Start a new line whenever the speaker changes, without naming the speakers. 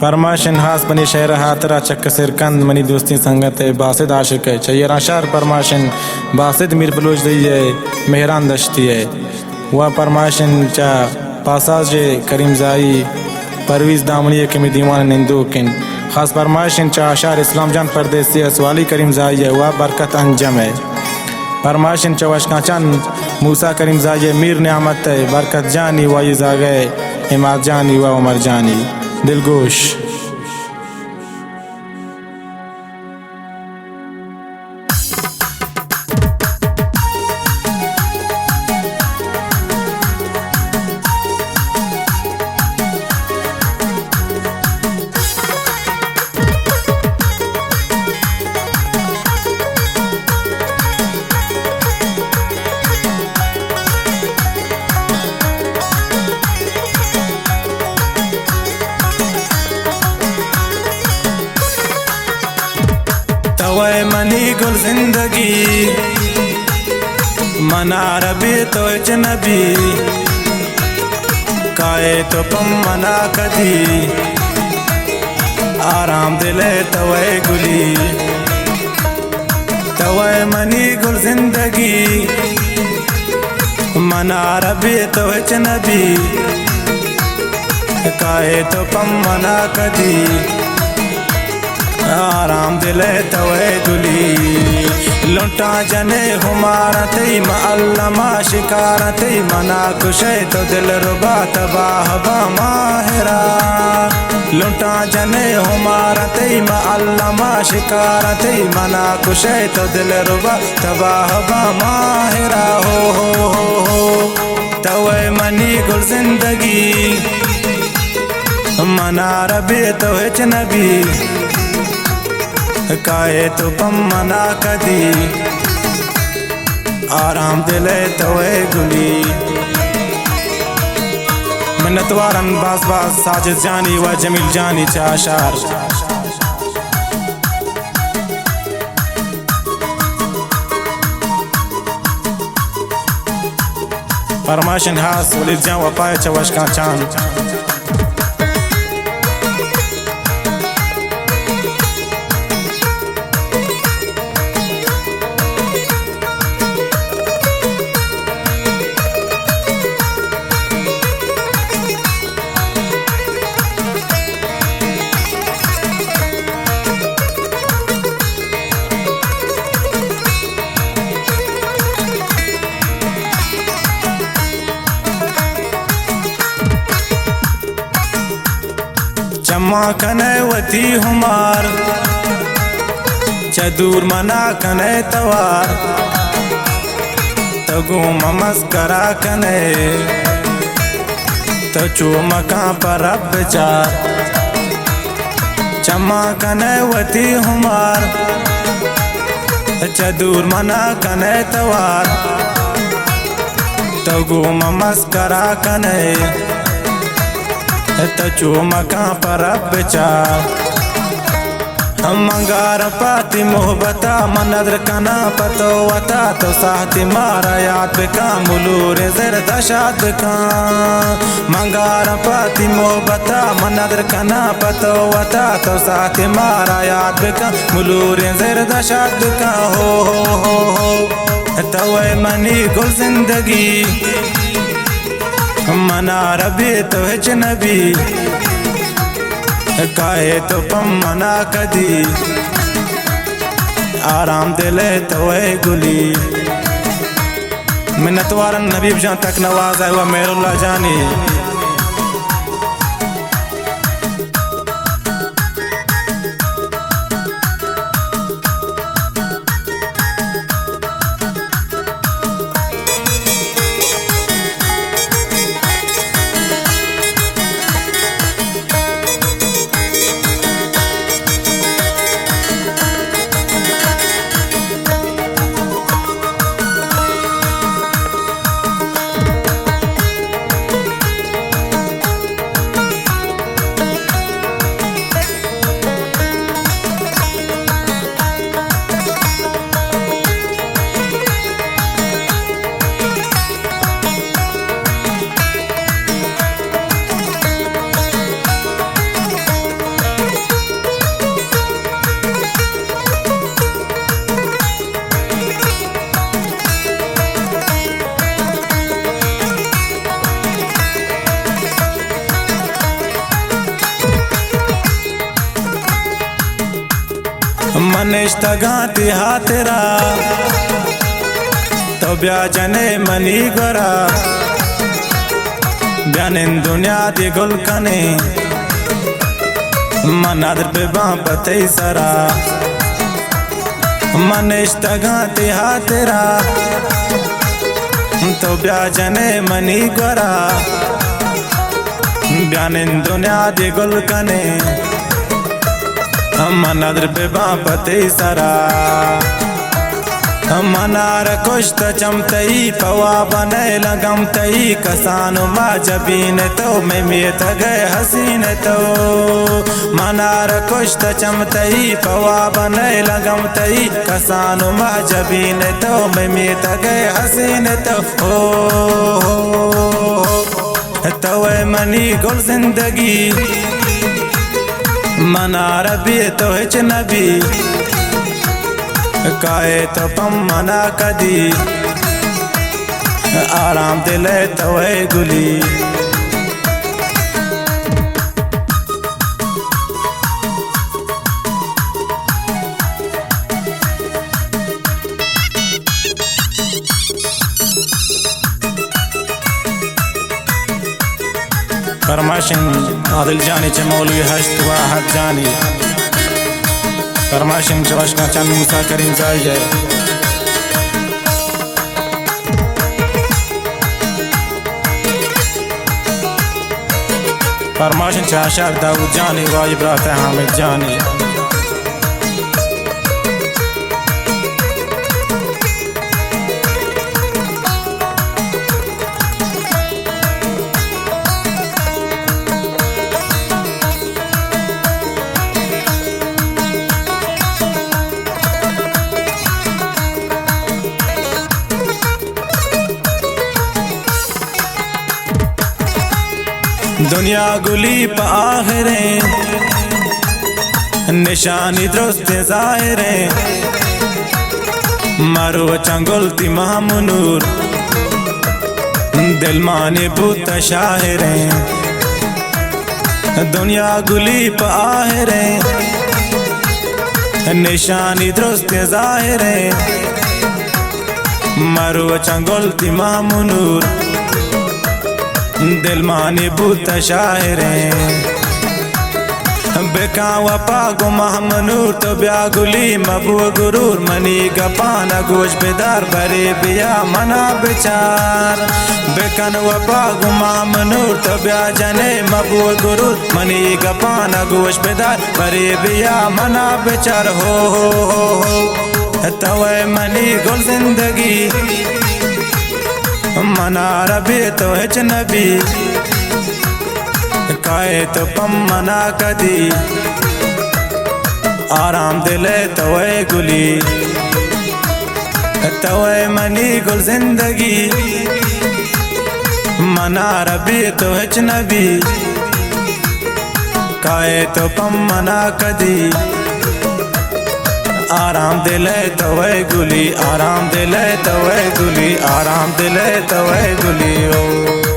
परमाशन हास बनी शहर हातरा चक्क सिरकंद मनी दोस्ती संगत है बासिद आशिक है चयरा शार परमाशन बासिद मीर बलोच दी है मेहरान दश्ती है वह परमाशन चा पासाज करीम जाई परवीज दामनी के में दीवान निंदुकिन खास परमाशन चा आशार इस्लाम जान परदेसी असवाली करीम जाई है वह बरकत अंजम है परमाशन चा वशकाचन मूसा करीम जाई मीर नियामत है बरकत जानी वाई जागे इमाद जानी व उमर जानी दिलगोश तवै मनी गुल जिंदगी मना रबी तो नबी काए तो पम मना कदी आराम दिले तवै गुली तवै मनी गुल जिंदगी मना रबी तो नबी काए तो पम मना कदी आराम दिले तवे दुली लुटा जने हुमारा तई अल्लामा शिकारा तई मना कुशे तो दिल रुबा तबाह बा माहिरा लुटा जने हुमारा तई अल्लामा शिकारा तई मना कुशे तो दिल रुबा तबाह बा माहिरा हो तवे मनी गुल जिंदगी मना रबी तो नबी काए तो पम मना कदी आराम दिले तवे गुली मिन्नतवारन बास बास साजिद जानी व जमील जानी चाशार फरमाशन हास वलिद जान व पाए चवश का चांद चम्मा कने वती हुमार चदूर मना कने तवार तगो मस्करा कने तो चो मका पर अब चार चम्मा कने वती हुमार चदूर मना कने तवार तगो मस्करा कने तचो मका पर बचा मंगार पाती मोहब्बता मनदर कना पतो वता तो साथी मारा याद का मुलूर जर दशाद का मंगार पाती मोहब्बता मनदर कना पतो वता तो साथी मारा याद का मुलूर जर दशाद का हो तवे मनी गुल जिंदगी मना रबी तो नबी काए तो पम मना कदी आराम दिले तवे गुली मिन्नतवारन नबीब जान तक नवाज है वह मेरुल्ला जानी मनिष्ठगाती हातेरा तो ब्याजने मनी गोरा ब्यानिन दुनिया दी गुलकने मनादर पे बापते सरा मनिष्ठगाती हातेरा तो ब्याजने मनी गोरा ब्यानिन दुनिया दी गुलकने मनादर पे बापते सरा मनार कुश्त चमतई पवा बने लगमतई कसानु मा जबीन तो में मियत गए हसीन तो मनार कुश्त चमतई पवा बने लगमतई कसानु मा जबीन तो में मियत गए हसीन तो तो मनी गुल जिंदगी मनार भी तो हिच नबी काए तो पम मना कदी आराम दिले तो है गुली फरमाशिन आदिल जानी चे मौलवी हश्त वाहद जानी फरमाशिन चवश का चंद मूसा करीम जाई जाए फरमाशिन चाशार दाऊद जानी वाजिब रहता है हामिद जानी दुनिया गुली पाहरे निशानी दुरुस्त ज़ाहिरे मारो चंगुलती मामनूर दिल माने बूत शाहरे दुनिया गुली पाहरे निशानी दुरुस्त ज़ाहिरे मारो चंगुलती मामनूर दिल मानी बूत शायरे बेका वपा गो महमनूर तो ब्यागुली मबू गुरूर मनी गपाना गोश बेदार बरे बिया मना बेचार बेकन वपा गो महमनूर तो ब्याजने मबू गुरूर मनी गपाना गोश बेदार बरे बिया मना बेचार हो तवे मनी गुल जिंदगी मनार भी तो हिच नबी काए तो पम मना कदी आराम दिले तो गुली तो मनी गुल जिंदगी मनार भी तो हिच नबी काए तो पम मना कदी आराम दिले तो गुली आराम दिले तो गुली आराम दिले तो गुली ओ